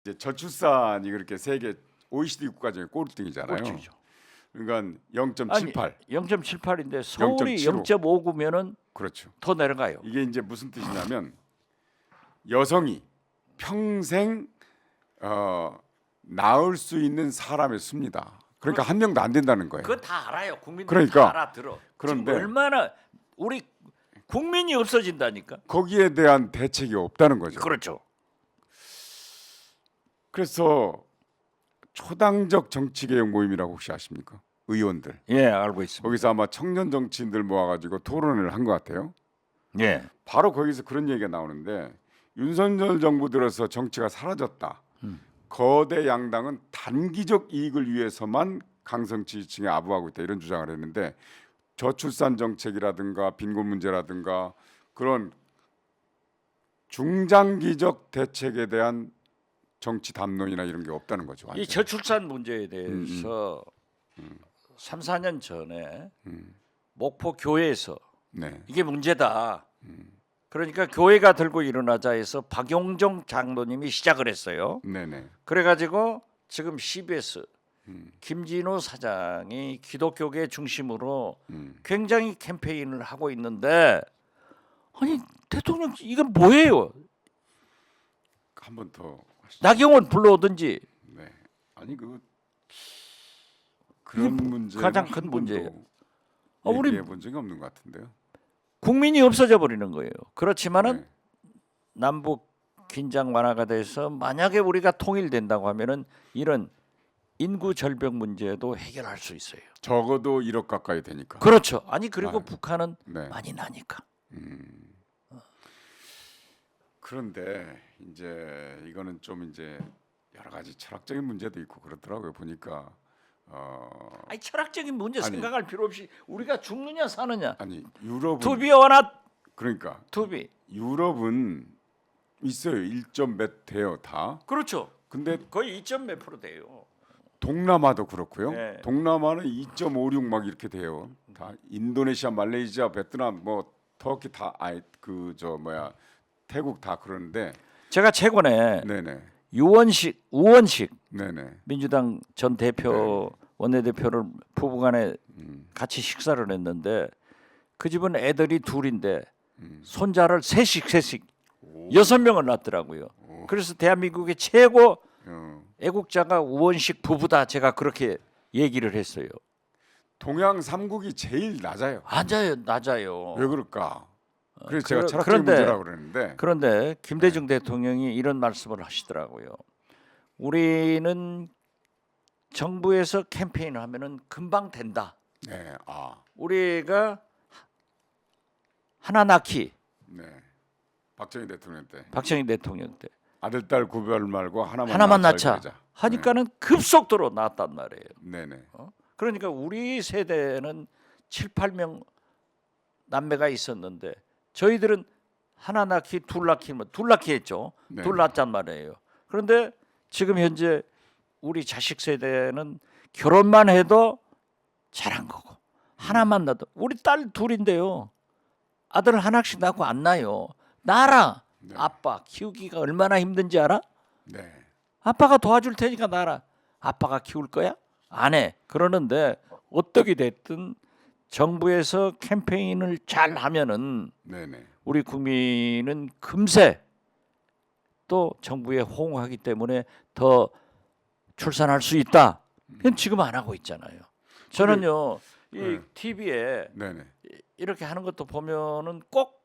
이제 저출산이 그렇게 세계 OECD 국가 중에 꼴등이잖아요. 꼴찌죠. 그러니까 0.78. 0.78인데 서울이 0.75. 0.59면은 그렇죠. 더 내려가요. 이게 이제 무슨 뜻이냐면 여성이 평생 낳을 수 있는 사람의 수입니다. 그러니까 한 명도 안 된다는 거예요. 그건 다 알아요. 국민들 그러니까. 다 알아들어. 그런데 지금 얼마나 우리 국민이 없어진다니까. 거기에 대한 대책이 없다는 거죠. 그렇죠. 그래서 초당적 정치개혁 모임이라고 혹시 아십니까? 의원들. 예, 알고 있습니다. 거기서 아마 청년 정치인들 모아가지고 토론을 한 것 같아요. 예. 바로 거기서 그런 얘기가 나오는데 윤석열 정부 들어서 정치가 사라졌다. 거대 양당은 단기적 이익을 위해서만 강성 지지층에 아부하고 있다 이런 주장을 했는데 저출산 정책이라든가 빈곤 문제라든가 그런 중장기적 대책에 대한 정치 담론이나 이런 게 없다는 거죠. 이 완전히. 저출산 문제에 대해서 3, 4년 전에 목포 교회에서 네. 이게 문제다. 그러니까 교회가 들고 일어나자 해서 박용정 장로님이 시작을 했어요. 네네. 그래가지고 지금 CBS 김진호 사장이 기독교계 중심으로 굉장히 캠페인을 하고 있는데 아니 대통령 이건 뭐예요? 한 번 더 하시죠. 나경원 불러오든지. 네. 아니 그런 문제 가장 큰 문제예요. 우리 얘기해 본 적이 없는 것 같은데요. 국민이 없어져 버리는 거예요. 그렇지만은 네. 남북 긴장 완화가 돼서 만약에 우리가 통일된다고 하면은 이런 인구 절벽 문제도 해결할 수 있어요. 적어도 1억 가까이 되니까. 그렇죠. 아니 그리고 아, 북한은 네. 많이 나니까. 그런데 이제 이거는 좀 이제 여러 가지 철학적인 문제도 있고 그렇더라고요. 보니까 아니 철학적인 문제 아니. 생각할 필요 없이 우리가 죽느냐 사느냐. 아니 유럽은 To be or not 그러니까 to be. 유럽은 있어요. 1점 몇 돼요 다. 그렇죠. 근데 거의 2점 몇 프로 돼요. 동남아도 그렇고요. 네. 동남아는 2.56 막 이렇게 돼요. 다 인도네시아, 말레이시아, 베트남, 뭐 터키 다 그저 뭐야 태국 다 그러는데. 제가 최근에 네네. 우원식 네네. 민주당 전 대표 원내대표를 부부간에 같이 식사를 했는데 그 집은 애들이 둘인데 손자를 셋씩 6명을 낳더라고요. 그래서 대한민국의 최고 애국자가 우원식 부부다 제가 그렇게 얘기를 했어요. 동양 3국이 제일 낮아요. 낮아요. 왜 그럴까? 그래서 제가 그러- 철학적인 그런데- 문제라고 그러는데. 그런데 김대중 대통령이 이런 말씀을 하시더라고요. 우리는 정부에서 캠페인을 하면은 금방 된다. 네. 우리가 하나 낳기 네. 박정희 대통령 때 박정희 대통령 때 아들 딸 구별 말고 하나만 낳자 자 하니까는 급속도로 낳았단 말이에요. 네네. 그러니까 우리 세대는 7, 8명 남매가 있었는데 저희들은 하나 낳기, 둘 낳기 했죠. 네. 둘 낳았단 말이에요. 그런데 지금 현재 우리 자식 세대는 결혼만 해도 잘한 거고 하나만 낳도 우리 딸 둘인데요. 아들 하나씩 낳고 안 낳아요. 낳아라. 네. 아빠 키우기가 얼마나 힘든지 알아? 네. 아빠가 도와줄 테니까 낳아라. 아빠가 키울 거야? 안 해. 그러는데 어떻게 됐든 정부에서 캠페인을 잘 하면은 네네. 우리 국민은 금세 또 정부에 호응하기 때문에 더 출산할 수 있다. 그건 지금 안 하고 있잖아요. 저는요 이 TV에 네네. 이렇게 하는 것도 보면은 꼭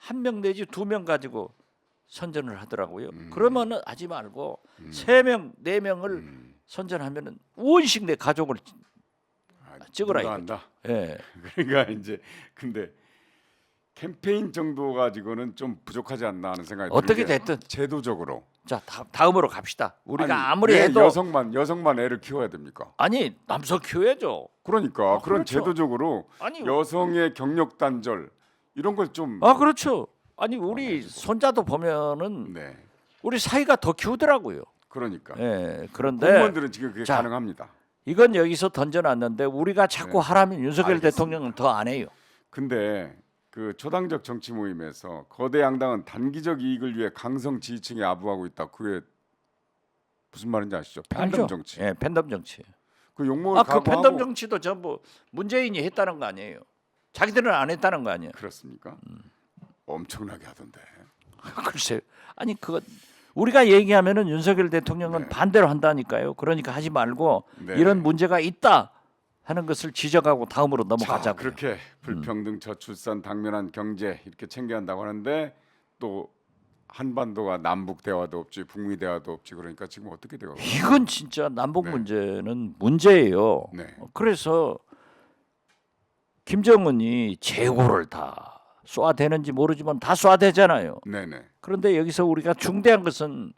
한 명 내지 2명 가지고 선전을 하더라고요. 그러면은 하지 말고 3명, 4명을 선전하면은 우원식 내 가족을 찍어라 누가 이거죠. 한다. 예. 그러니까 이제 근데 캠페인 정도 가지고는 좀 부족하지 않나 하는 생각이 어떻게 드는 게 됐든 제도적으로 자 다음으로 갑시다. 우리가 아니, 아무리 왜 해도 여성만 애를 키워야 됩니까? 아니 남성 키워야죠. 그러니까 그런 그렇죠. 제도적으로 아니 여성의 경력 단절 이런 걸 좀 그렇죠. 아니 우리 손자도 보면은 네. 우리 사이가 더 키우더라고요. 그러니까 예. 그런데 공무원들은 지금 그게 자, 가능합니다. 이건 여기서 던져놨는데 우리가 자꾸 하라면 윤석열 알겠습니다. 대통령은 더 안 해요. 근데 그 초당적 정치 모임에서 거대 양당은 단기적 이익을 위해 강성 지지층에 아부하고 있다. 그게 무슨 말인지 아시죠? 팬덤 알죠? 정치. 예, 팬덤 정치. 그 욕먹을 아, 그 각오하고 팬덤 정치도 전부 문재인이 했다는 거 아니에요? 자기들은 안 했다는 거 아니에요? 그렇습니까? 엄청나게 하던데. 글쎄요. 아니 그거 우리가 얘기하면은 윤석열 대통령은 네. 반대로 한다니까요. 그러니까 하지 말고 네. 이런 문제가 있다 하는 것을 지적하고 다음으로 자, 넘어가자고요. 그렇게 불평등, 저출산, 당면한 경제 이렇게 챙겨야 한다고 하는데 또 한반도가 남북 대화도 없지, 북미 대화도 없지. 그러니까 지금 어떻게 되고? 이건 진짜 남북 네. 문제는 문제예요. 네. 그래서 김정은이 재고를 다 쏘아대는지 모르지만 다 쏘아대잖아요. 네네. 그런데 여기서 우리가 중대한 것은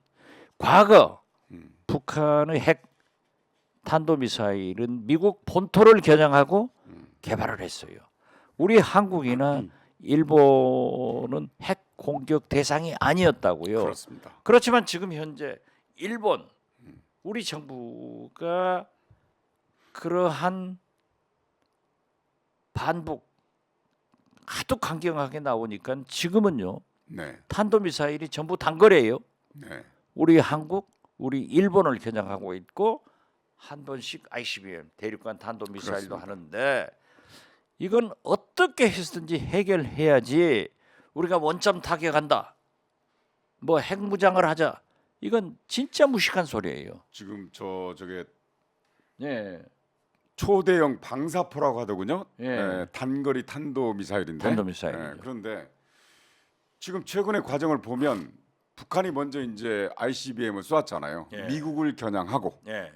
과거 음. 북한의 핵 탄도미사일은 미국 본토를 겨냥하고 개발을 했어요. 우리 한국이나 일본은 핵 공격 대상이 아니었다고요. 그렇습니다. 그렇지만 지금 현재 일본 우리 정부가 그러한 반북 하도 강경하게 나오니까 지금은요 네. 탄도미사일이 전부 단거리예요. 네. 우리 한국, 우리 일본을 겨냥하고 있고 한 번씩 ICBM 대륙간 탄도미사일도 그렇습니다. 하는데 이건 어떻게 해서든지 해결해야지. 우리가 원점 타격한다, 뭐 핵무장을 하자, 이건 진짜 무식한 소리예요. 지금 저게 예, 초대형 방사포라고 하더군요. 예. 예, 단거리 탄도 미사일인데. 탄도미사일이죠. 예, 그런데 지금 최근의 과정을 보면 북한이 먼저 이제 ICBM을 쏘았잖아요. 예. 미국을 겨냥하고 예,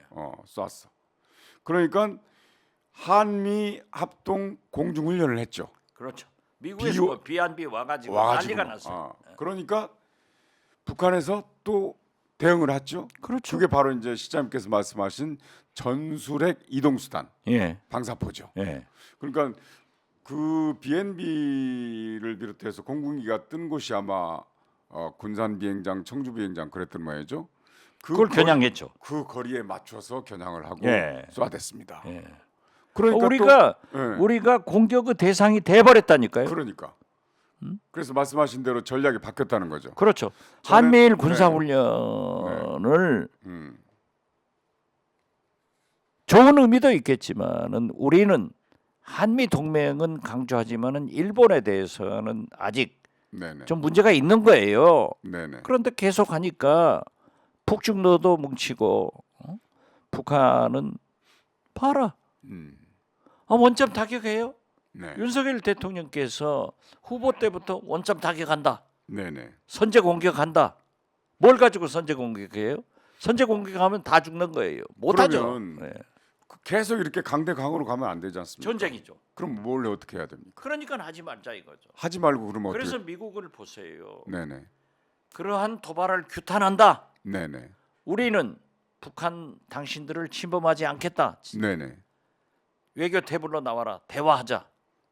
쏘았어. 그러니까 한미 합동 공중 훈련을 했죠. 그렇죠. 미국에서 비오- 뭐 비안비 와가지고 와가지고 난리가 났어요. 그러니까 북한에서 또 대응을 했죠. 그렇죠. 그게 바로 이제 시장님께서 말씀하신 전술핵 이동수단 예, 방사포죠. 예, 그러니까 그 BNB를 비롯해서 공군기가 뜬 곳이 아마 군산 비행장, 청주 비행장 그랬던 모양이죠. 그걸 겨냥했죠. 그 거리에 맞춰서 겨냥을 하고 예. 쏘아댔습니다. 예. 그러니까 우리가 공격의 대상이 돼 버렸다니까요. 그러니까 그래서 말씀하신 대로 전략이 바뀌었다는 거죠. 그렇죠. 저는- 한미일 군사훈련을 음, 좋은 의미도 있겠지만은 우리는 한미 동맹은 강조하지만은 일본에 대해서는 아직 네네, 좀 문제가 있는 거예요. 네네, 그런데 계속 하니까 북중로도 뭉치고 북한은 봐라. 원점 타격해요. 네, 윤석열 대통령께서 후보 때부터 원점 타격한다. 네네, 선제 공격한다. 뭘 가지고 선제 공격해요? 선제 공격하면 다 죽는 거예요. 못하죠. 그러면 네. 계속 이렇게 강대강으로 가면 안 되지 않습니까? 전쟁이죠. 그럼 뭘 어떻게 해야 됩니까? 그러니까 하지 말자 이거죠. 하지 말고 그러면 어떻게? 그래서 미국을 보세요. 네네, 그러한 도발을 규탄한다. 네네, 우리는 북한 당신들을 침범하지 않겠다. 네네. 외교 테이블로 나와라. 대화하자.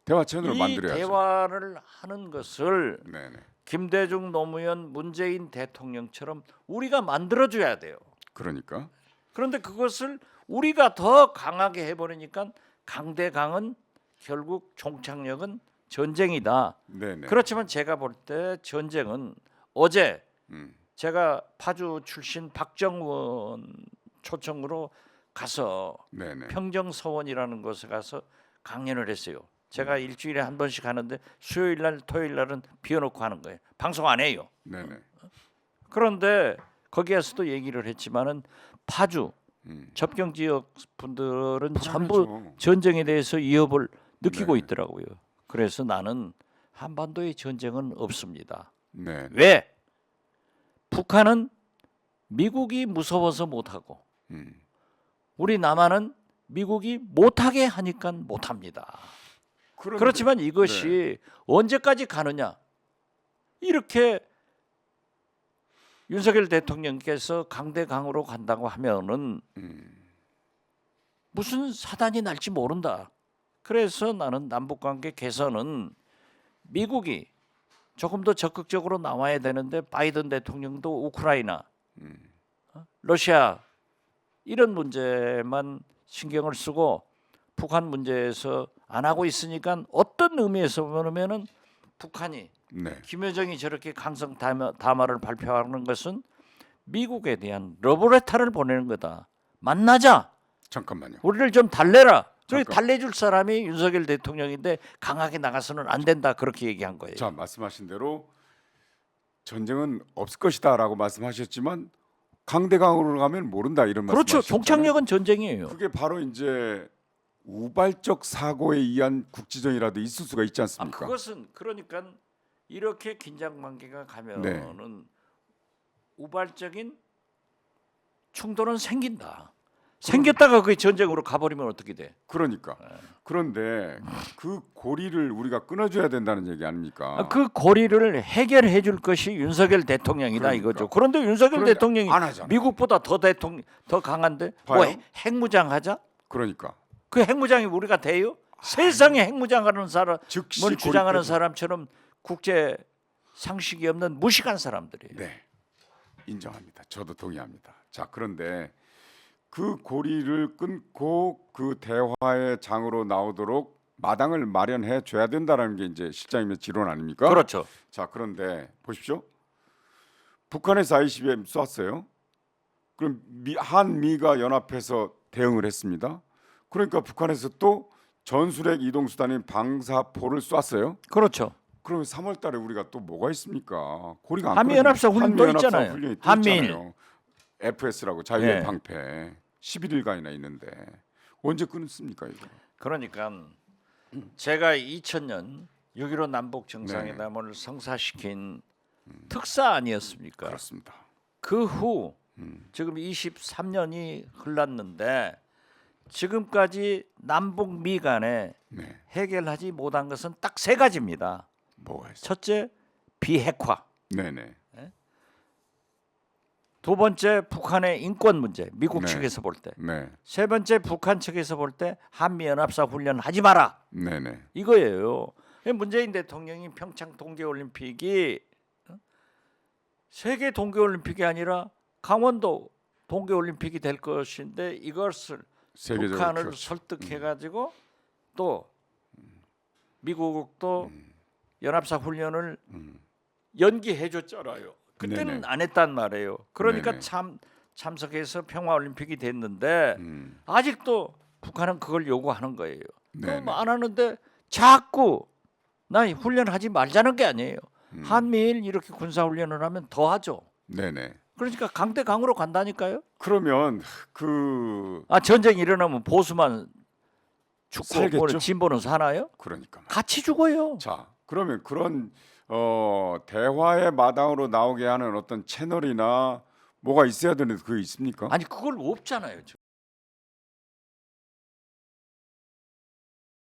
대화 채널을 이 만들어야죠. 대화를 하는 것을 네네, 김대중, 노무현, 문재인 대통령처럼 우리가 만들어줘야 돼요. 그러니까 그런데 그것을 우리가 더 강하게 해버리니까 강대강은 결국 종착역은 전쟁이다. 네네, 그렇지만 제가 볼 때 전쟁은 어제 음, 제가 파주 출신 박정원 초청으로 가서 네네, 평정서원이라는 곳에 가서 강연을 했어요. 제가 일주일에 한 번씩 하는데 수요일 날 토요일 날은 비워놓고 하는 거예요. 방송 안 해요. 네네, 그런데 거기에서도 얘기를 했지만은 파주 음, 접경 지역 분들은 전부 불안하죠. 전쟁에 대해서 위협을 느끼고 네. 있더라고요. 그래서 나는 한반도에 전쟁은 없습니다. 네, 왜? 북한은 미국이 무서워서 못하고 음, 우리 남한은 미국이 못하게 하니까 못합니다. 그런데- 그렇지만 이것이 언제까지 가느냐? 이렇게 윤석열 대통령께서 강대강으로 간다고 하면은 무슨 사단이 날지 모른다. 그래서 나는 남북관계 개선은 미국이 조금 더 적극적으로 나와야 되는데 바이든 대통령도 우크라이나, 러시아 이런 문제만 신경을 쓰고 북한 문제에서 안 하고 있으니까 어떤 의미에서 보면은 북한이 네, 김여정이 저렇게 강성 담화를 발표하는 것은 미국에 대한 러브레터를 보내는 거다. 만나자. 잠깐만요. 우리를 좀 달래라. 그 잠깐. 달래줄 사람이 윤석열 대통령인데 강하게 나가서는 안 된다. 그렇게 얘기한 거예요. 자, 말씀하신 대로 전쟁은 없을 것이다라고 말씀하셨지만 강대강으로 가면 모른다 이런 그렇죠. 말씀하셨잖아요. 종착역은 전쟁이에요. 그게 바로 이제 우발적 사고에 의한 국지전이라도 있을 수가 있지 아, 않습니까? 그것은 그러니까 이렇게 긴장 관계가 가면은 우발적인 충돌은 생긴다. 생겼다가 그게 전쟁으로 가버리면 어떻게 돼? 그러니까. 그런데 그 고리를 우리가 끊어줘야 된다는 얘기 아닙니까? 아, 그 고리를 해결해 줄 것이 윤석열 대통령이다 그러니까. 이거죠. 그런데 윤석열 그런데 대통령이 안 하잖아요. 미국보다 더 강한데 뭐 봐요. 핵무장 하자? 그러니까 그 핵무장이 우리가 돼요? 세상에 핵무장하는 사람을 즉시 주장하는 고립되고- 사람처럼 국제 상식이 없는 무식한 사람들이에요. 네, 인정합니다. 저도 동의합니다. 자, 그런데 그 고리를 끊고 그 대화의 장으로 나오도록 마당을 마련해 줘야 된다라는 게 이제 실장님의 지론 아닙니까? 그렇죠. 자, 그런데 보십시오. 북한에서 ICBM 쐈어요. 그럼 한미가 연합해서 대응을 했습니다. 그러니까 북한에서 또 전술핵 이동 수단인 방사포를 쐈어요. 그렇죠. 그러면 3월 달에 우리가 또 뭐가 있습니까? 고리가 안 한미연합사 끊어지죠. 훈련도 한미연합사 있잖아요. 훈련이 또 한미일. 있잖아요. FS라고 자유의 예. 방패 11일간이나 있는데 언제 끊습니까 이거? 그러니까 제가 2000년 6.15 남북 정상회담을 성사시킨 특사 아니었습니까? 그렇습니다. 그 후 지금 23년이 흘렀는데 지금까지 남북 미 간에 네, 해결하지 못한 것은 딱 세 가지입니다. 뭐가 있어? 첫째, 비핵화. 네네. 두 번째, 북한의 인권 문제. 미국 네. 측에서 볼 때. 네, 세 번째, 북한 측에서 볼 때 한미 연합사 훈련 하지 마라. 네네. 이거예요. 문재인 대통령이 평창 동계올림픽이 세계 동계올림픽이 아니라 강원도 동계올림픽이 될 것인데 이것을 세계적으로 북한을 그렇죠. 설득해가지고 또 미국도 연합사 훈련을 연기해줬잖아요. 그때는 네네. 안 했단 말이에요. 그러니까 네네. 참석해서 평화올림픽이 됐는데 아직도 북한은 그걸 요구하는 거예요. 네네. 그럼 안 하는데 자꾸 나 훈련하지 말자는 게 아니에요. 한미일 이렇게 군사훈련을 하면 더 하죠. 네네. 그러니까 강대강으로 간다니까요. 그러면 그 아 전쟁 일어나면 보수만 죽고 살겠죠? 진보는 사나요? 그러니까 같이 죽어요. 자, 그러면 그런 대화의 마당으로 나오게 하는 어떤 채널이나 뭐가 있어야 되는데 그게 있습니까? 아니 그걸 없잖아요. 지금.